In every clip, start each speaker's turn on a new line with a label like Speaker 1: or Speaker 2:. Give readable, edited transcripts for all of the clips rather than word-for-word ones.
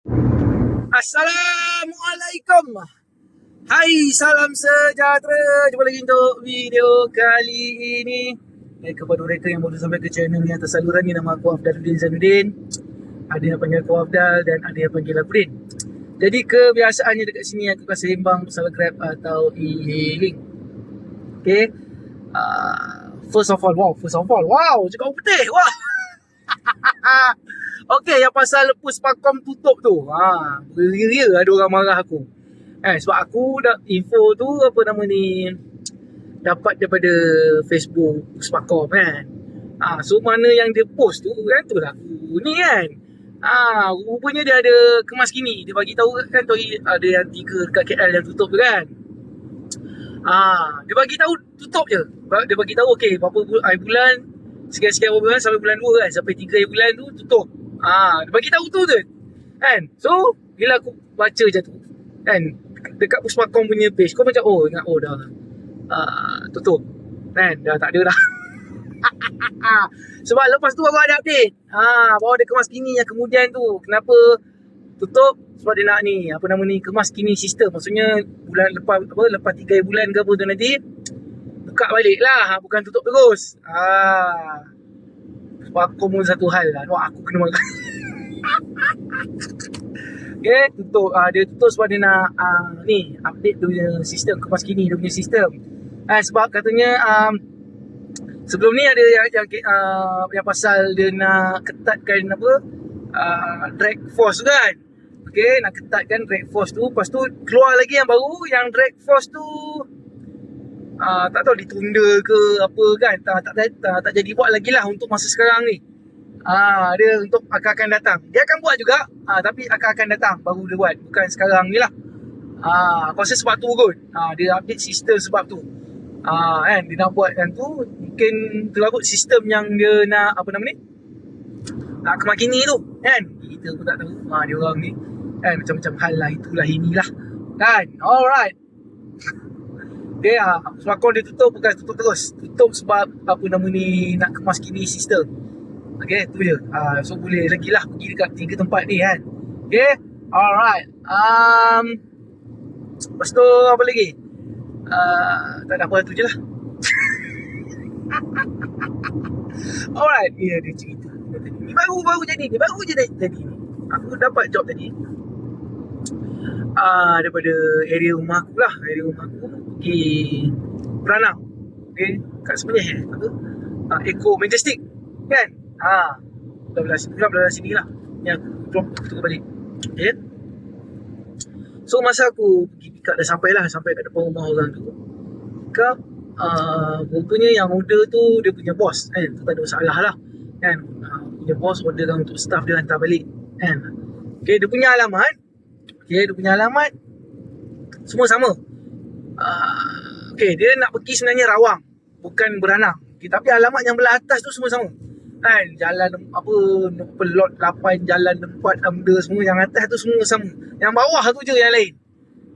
Speaker 1: Assalamualaikum. Hai, salam sejahtera. Jumpa lagi untuk video kali ini. Kepada mereka yang baru sampai ke channel ni atas saluran ni, nama aku Afdaluddin Zainuddin. Ada yang panggil aku Afdal dan ada yang panggil aku Din. Jadi kebiasaannya dekat sini aku akan sembang pasal Grab atau e-hailing. Okay. First of all, wow, cakap putih. Wah. Okey, yang pasal Puspakom tutup tu. Beria ada orang marah aku. Sebab aku dah info tu dapat daripada Facebook Puspakom kan. So mana yang dia post tu kan, tu lah aku ni kan. Rupanya dia ada kemas kini. Dia bagi tahu kan tu ada yang 3 dekat KL yang tutup tu kan. Dia bagi tahu tutup je. Dia bagi tahu okey berapa bulan, sekian-sekian bulan sampai bulan 2 kan, sampai 3 bulan tu tutup. Dia bagi tahu tu je. Kan? So, bila aku baca je tu kan, dekat Puspakom punya page, kau macam ingat dah tutup. Kan? Dah tak ada dah. Sebab lepas tu baru ada update. Baru ada kemas kini yang kemudian tu. Kenapa tutup? Sebab dia nak kemas kini sistem. Maksudnya bulan lepas 3 bulan ke apa tu nanti buka balik lah, bukan tutup terus. Puspakom pun satu hal lah. Aku kena marah. Okay, tutup. Dia tutup sebab dia nak update dia punya sistem, kemas kini dia punya sistem. Sebab katanya sebelum ni ada yang pasal dia nak ketatkan drag force tu kan. Okay, nak ketatkan drag force tu. Lepas tu keluar lagi yang baru, yang drag force tu tak tahu ditunda ke apa kan. Tak jadi buat lagi lah untuk masa sekarang ni. Dia untuk akan datang. Dia akan buat juga, tapi akan datang baru dia buat, bukan sekarang ni lah. Aku rasa sebab tu kot. Dia update sistem sebab tu. Kan, dia nak buat kan tu, mungkin terlalu sistem yang dia nak nak kemakini tu kan. Kita pun tak tahu. Dia orang ni kan macam-macam hal lah, itulah inilah kan. Alright. Okay, Puspakom dia tutup bukan tutup terus. Tutup sebab nak kemas kini sistem. Okay, tu je. So boleh lagi lah pergi dekat 3 tempat ni kan. Okay, alright. Lepas tu apa lagi? Tak ada apa, tu je lah. Alright, ni ada cerita. Ni baru jadi ni. Aku dapat job tadi. Daripada area rumah aku lah. Area rumah aku pergi Peranang. Okay, kat sebenarnya Eco Majestic kan. Belah sini lah. Yang aku tukar balik. Okay. So masa aku pergi pick up, dah sampai kat depan rumah orang tu. Pick up, rupanya yang order tu dia punya bos kan. Tu tak ada masalah lah kan. Punya bos order kan untuk staff dia hantar balik kan. Okay, dia punya alamat semua sama. Okay, dia nak pergi sebenarnya Rawang, bukan Beranang. Okay, tapi alamat yang belah atas tu semua sama kan. Jalan lot 8, jalan 4, amda semua. Yang atas tu semua sama, yang bawah tu je yang lain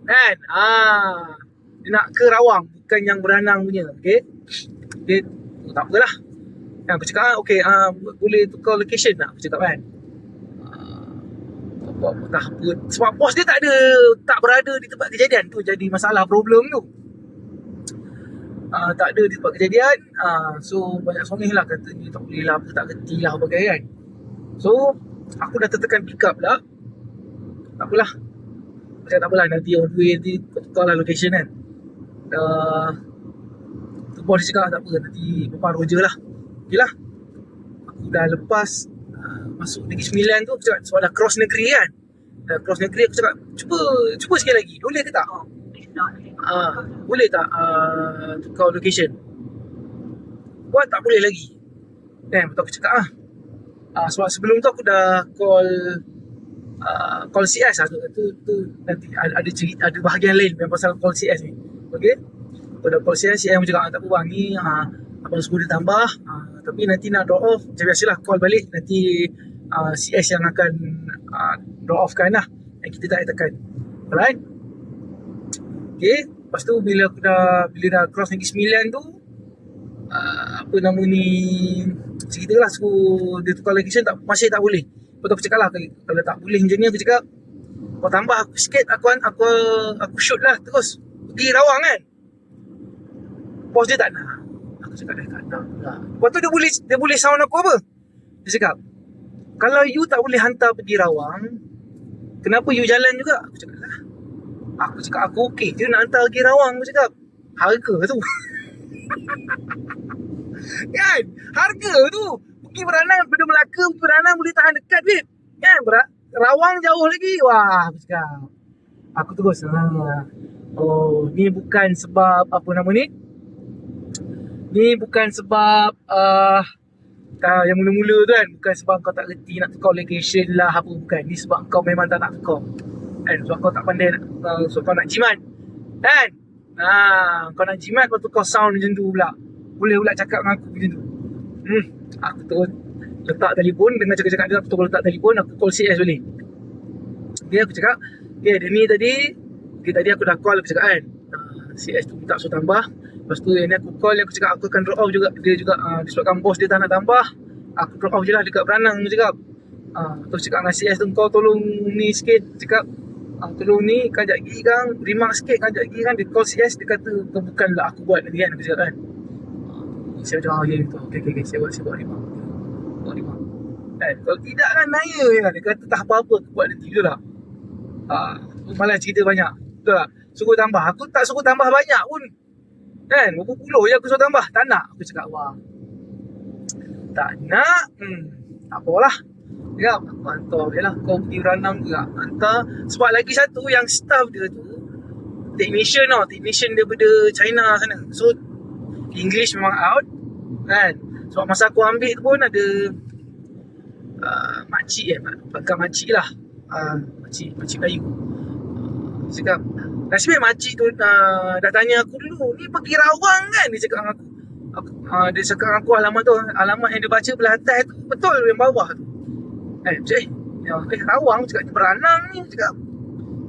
Speaker 1: kan. Dia nak ke Rawang, bukan yang Beranang punya. Okay, dia tak apalah kan. Aku cakap okay, boleh tukar location tak, aku cakap kan. Sebab bos dia tak berada di tempat kejadian tu, jadi masalah problem tu. Tak ada di tempat kejadian. So banyak songih lah, katanya tak boleh lah, tak reti lah bagai kan. So aku dah tertekan pick up lah. Tak apalah, macam tak apalah, nanti on the way nanti tukar lah location kan. Tu bos dia cakap tak apa, nanti berparuh je lah. Okay lah. Aku dah lepas masuk Negeri Sembilan tu, aku cakap sebab dah cross negeri kan. Dah cross negeri, aku cakap cuba sekali lagi, boleh ke tak? Boleh tak tukar location? Buat tak boleh lagi kan. Betul aku cakap sebab sebelum tu aku dah call CS lah. Tu nanti ada cerita, ada bahagian lain yang pasal call CS ni. Okay, aku dah call CS pun cakap tak apa bang, ni abang suruh dia tambah, tapi nanti nak drop off macam biasalah, call balik nanti CS yang akan drop off kan lah, yang kita tak tekan. Alright. Okay, lepas tu bila dah cross Negeri Sembilan tu, cerita lah, suruh dia tukar location, masih tak boleh. Lepas tu aku cakap lah, kalau tak boleh macam ni, aku cakap kau tambah aku sikit, aku shoot lah terus pergi Rawang kan. Bos dia tak nak. Aku cakap dia tak nak pula. Lepas tu dia boleh sound aku apa? Dia cakap, kalau you tak boleh hantar pergi Rawang, kenapa you jalan juga? Aku cakap lah, aku okey je nak hantar pergi Rawang. Aku cakap harga tu kan, harga tu pergi Beranang daripada Melaka pergi Beranang boleh tahan dekat babe kan. Rawang jauh lagi. Wah, aku cakap, aku terus oh, ni bukan sebab apa nama ni, ni bukan sebab yang mula-mula tu kan, bukan sebab kau tak reti nak tukar location lah apa, bukan. Ni sebab kau memang tak nak tukar kan, sebab kau tak pandai sebab kau nak jimat kan. Kau nak jimat, kau tukar sound macam tu pula. Boleh pula cakap dengan aku macam tu. Aku terus letak telefon, dengan cakap-cakap dia, aku terus letak telefon, aku call CS balik. Okay, aku cakap, okay, dia ni tadi, tadi aku dah call, aku cakap kan, CS tu minta suruh tambah. Lepas tu yang ni aku call, aku cakap aku akan drop off juga. Dia juga disebabkan bos dia tak nak tambah, aku drop off je lah dekat Beranang. Aku cakap terus cakap dengan CS tu, kau tolong ni sikit. Cakap tolong ni kajak gigi kan, remark sikit kajak gigi kan. Dia call CS, dia kata bukanlah aku buat nanti kan. Aku cakap kan, saya cakap okay, saya buat remark. Kalau tidak kan naya kan. Dia kata tak apa-apa, aku buat nanti. Betul tak? Malah cerita banyak. Betul tak? Suruh tambah, aku tak suruh tambah banyak pun kan, berapa puluh je aku suruh tambah. Tak nak. Aku cakap wah, tak nak, tak apalah. Cakap aku hantar je lah, kau pergi Beranang juga hantar. Sebab lagi satu, yang staff dia tu technician daripada China sana. So English memang out kan. Sebab masa aku ambil tu pun ada makcik pakar makcik lah, makcik Melayu. Cakap, nasib makcik tu dah tanya aku dulu, ni pergi Rawang kan? Dia cakap dengan aku, dia cakap dengan aku alamat yang dia baca belah atas tu betul yang bawah tu. Rawang, cakap ni Beranang ni. Cakap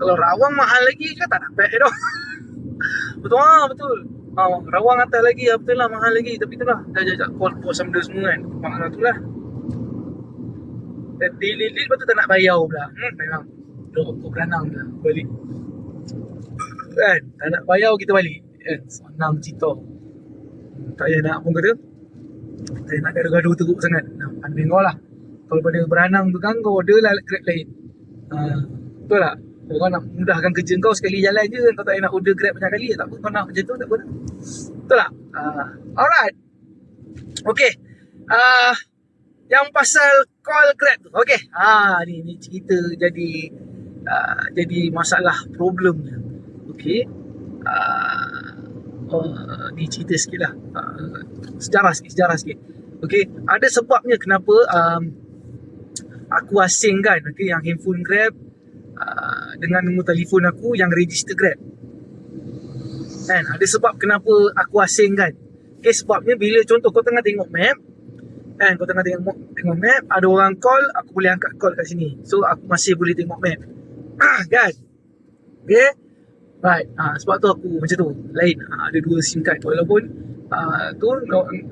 Speaker 1: kalau Rawang mahal lagi kan tak dapat dah. Betul. Rawang atas lagi, betul lah mahal lagi. Tapi tu lah, dah call pos sama dia semua kan. Maknanya tu lah. Dan delete lepas tu tak nak bayar pula. Memang drop ke Beranang pula balik kan, tak nak bayar kita balik kan. Senang cerita, tak payah nak pun kata, tak payah nak gaduh-gaduh teruk sangat. Pandai kau lah. Kalau pada Beranang tu kan, kau order lah Grab lain. Betul tak? Kau nak mudahkan kerja kau, sekali jalan je. Kau tak payah nak order Grab banyak kali. Tak apa, kau nak macam tu, tak apa. Betul tak? Alright. Okay, yang pasal call Grab tu, okay, ni cerita jadi masalah problemnya. Okay, ni cerita sikit lah, sejarah sikit. Okay, ada sebabnya kenapa aku asingkan, okay, yang handphone Grab dengan nombor telefon aku yang register Grab kan. Ada sebab kenapa aku asingkan. Okay, sebabnya bila contoh kau tengah tengok map kan, kau tengah tengok map, ada orang call, aku boleh angkat call kat sini. So aku masih boleh tengok map kan. Okay, right. Sebab tu aku macam tu. Lain, ada 2 SIM card. Walaupun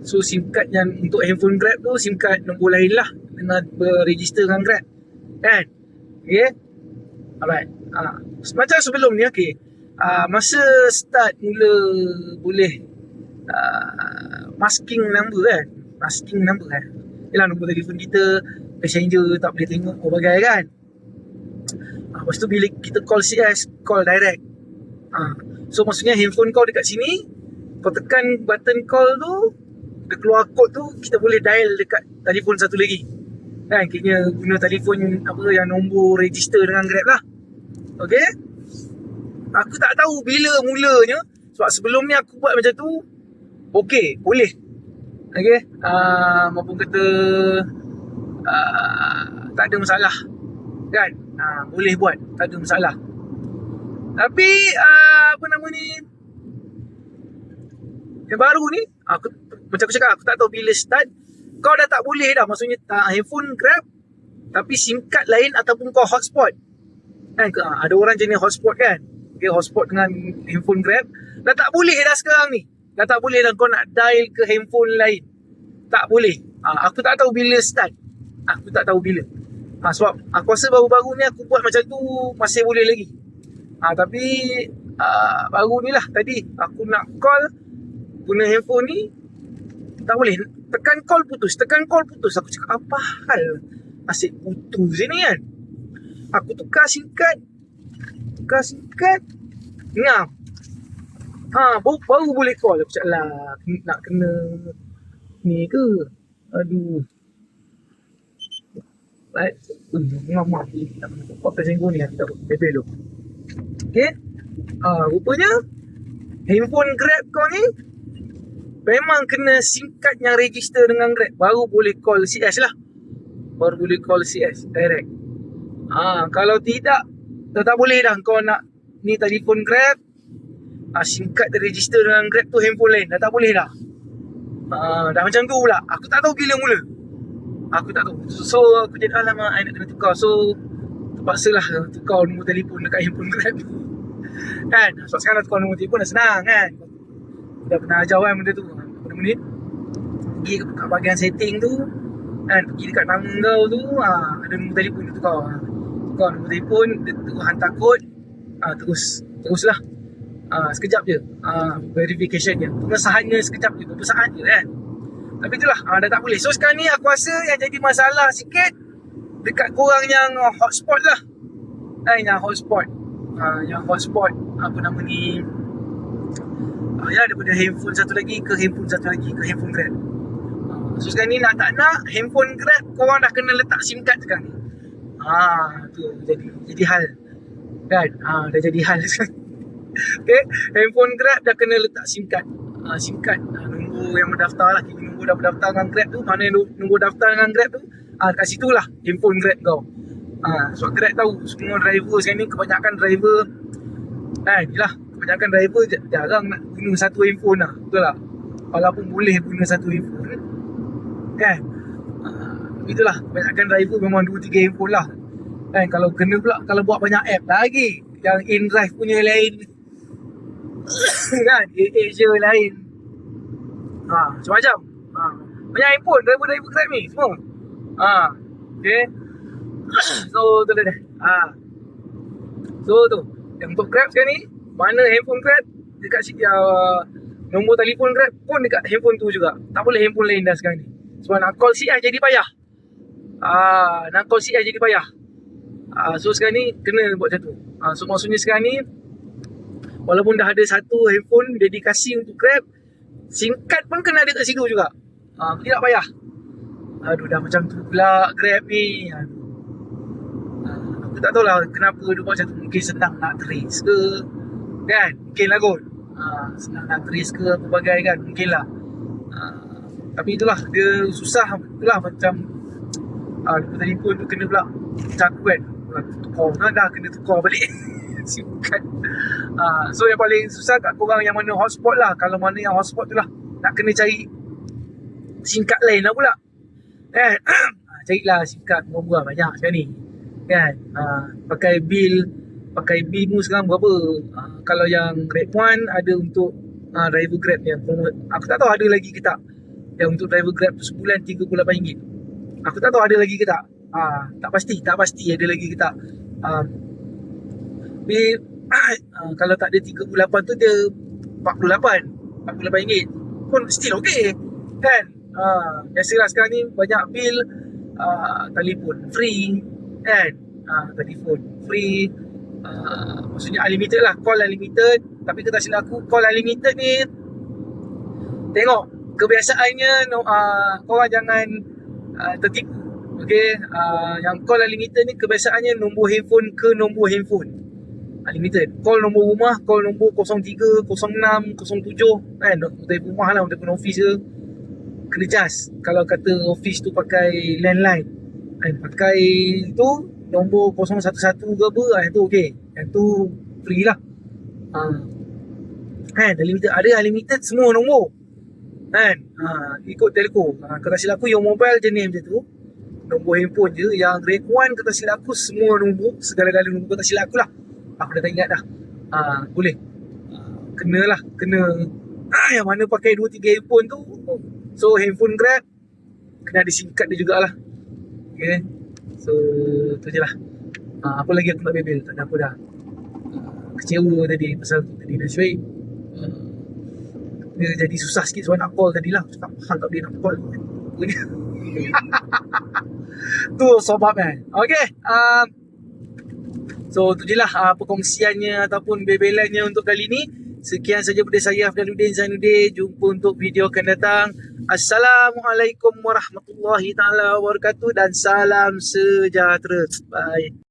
Speaker 1: so SIM card yang untuk handphone Grab tu SIM card nombor lain lah, dengan berregister dengan Grab kan. Okay, alright. Macam sebelum ni, okay, masa start mula boleh masking number kan. Yalah, nombor telefon kita, passenger tak boleh tengok berbagai kan. Lepas tu bila kita call CS, call direct. So maksudnya handphone kau dekat sini, kau tekan button call tu, dia keluar kod tu, kita boleh dial dekat telefon satu lagi kan. Kira guna telefon apa yang nombor register dengan Grab lah. Okay, aku tak tahu bila mulanya. Sebab sebelum ni aku buat macam tu, okay, boleh. Okay, maupun kata tak ada masalah kan. Boleh buat, tak ada masalah. Tapi apa nama ni, yang baru ni, macam aku cakap, aku tak tahu bila start. Kau dah tak boleh dah. Maksudnya handphone Grab tapi SIM card lain ataupun kau hotspot kan. Ada orang jenis hotspot kan. Okay, hotspot dengan handphone Grab dah tak boleh dah sekarang ni. Dah tak boleh dah kau nak dial ke handphone lain. Tak boleh. Aku tak tahu bila start. Aku tak tahu bila. Sebab aku rasa baru-baru ni aku buat macam tu masih boleh lagi. Tapi baru ni lah tadi aku nak call guna handphone ni tak boleh. Tekan call putus. Aku cakap apa hal asyik putus ni kan. Aku tukar SIM card. Ngam. Baru boleh call. Aku cakap lah nak kena ni ke. Aduh. Right. Maaf. Tak apa senggol ni. Tak apa. Bebel dulu. Okay. Rupanya handphone Grab kau ni memang kena SIM card yang register dengan Grab. Baru boleh call CS lah. Baru boleh call CS direct. Kalau tidak, tak boleh dah kau nak ni telefon Grab. SIM card register dengan Grab tu handphone lain. Dah tak boleh dah. Dah macam tu pula. Aku tak tahu bila mula. Aku tak tahu. So aku jadi alamak I nak kena tukar. So terpaksalah tukar nombor telefon dekat handphone Grab. Kan? Sebab sekarang tukar nombor telefon dah senang kan. Dah pernah ajar kan benda tu. Berapa minit pergi kat bahagian setting tu kan, pergi dekat nama kau tu, ada nombor telefon tu tukar nombor telefon, dia hantar kod, teruslah sekejap je verification dia, pengesahannya sekejap je, beberapa saat je kan. Tapi itulah, dah tak boleh. So sekarang ni aku rasa yang jadi masalah sikit dekat korang yang hotspot lah yang hotspot apa nama ni, daripada handphone satu lagi ke handphone Grab. So sekarang ni nak tak nak handphone Grab korang dah kena letak SIM card sekarang ni. Tu jadi hal kan. Dah jadi hal sekarang. Okay, handphone Grab dah kena letak SIM card. Nombor yang berdaftar lah, nombor dah berdaftar dengan Grab tu, mana nombor daftar dengan Grab tu, kat situ lah handphone Grab kau. So Grab tahu semua driver sekarang ni, kebanyakan driver kan, yelah, kebanyakan driver jarang nak guna satu handphone lah, betul tak? Walaupun boleh guna satu handphone kan, itulah, kebanyakan driver memang 2-3 handphone lah kan. Kalau kena pula, kalau buat banyak app lagi, yang InDrive punya lain kan, Asia lain, macam-macam. Banyak handphone driver Grab ni semua. Okay. So tu dah. So tu yang untuk Grab sekarang ni, mana handphone Grab dekat nombor telefon Grab pun dekat handphone tu juga. Tak boleh handphone lain dah sekarang ni. Sebab nak call CI jadi payah. So sekarang ni kena buat macam tu. So maksudnya sekarang ni, walaupun dah ada satu handphone dedikasi untuk Grab, SIM card pun kena ada kat situ juga. Tidak payah. Aduh, dah macam tu pula Grab ni. Aku tak tahulah kenapa dia buat macam tu. Mungkin senang nak trace ke kan, mungkin lah kot. Senang nak trace ke apa bagai kan, mungkin lah. Tapi itulah, dia susah. Itulah macam telefon tu kena pula cakup kan, tukar dah kena tukar balik SIM card. So yang paling susah kat korang yang mana hotspot lah. Kalau mana yang hotspot tu lah, nak kena cari SIM card lain lah pula kan. Carilah SIM card murah-murah banyak sekarang ni kan. Pakai bil mu sekarang berapa. Kalau yang Grab One ada untuk driver Grab yang promote, aku tak tahu ada lagi ke tak. Yang untuk driver Grab tu sebulan RM38. Aku tak tahu ada lagi ke tak. Tak pasti ada lagi ke tak. Tapi kalau tak ada 38 tu, dia RM48 pun still okay kan. Biasalah sekarang ni banyak bil telefon free kan. Telefon free, maksudnya unlimited lah, call unlimited. Tapi kata silap aku, call unlimited ni tengok kebiasaannya, korang jangan tertipu. Okay, yang call unlimited ni kebiasaannya nombor handphone ke nombor handphone unlimited. Call nombor rumah, call nombor 03, 06, 07 kan, telefon rumah lah, telefon office ke, kena charge. Kalau kata office tu pakai landline kan, pakai tu nombor 011 ke apa, yang tu okay, yang tu free lah kan. Unlimited, ada unlimited semua nombor kan. Ikut telco. Kata silap aku yang mobile jenis macam tu, nombor handphone je. Yang Grab One kata silap aku semua nombor, segala-gala nombor kata silap aku lah. Aku dah tak ingat dah. Boleh. Kena yang mana pakai 2-3 handphone tu. So handphone Grab kena ada SIM card dia jugalah. Okay. So tu je lah. Apa lagi aku nak bebel, tak ada apa dah. Kecewa tadi pasal tu tadi Nasib. Dia jadi susah sikit sebab nak call tadi lah. Tak faham tak dia nak call. Tu sebabnya. Okay. So tu je lah perkongsiannya ataupun bebelannya untuk kali ni. Sekian saja daripada saya Afdaluddin Zainuddin. Jumpa untuk video akan datang. Assalamualaikum warahmatullahi taala wabarakatuh dan salam sejahtera. Bye.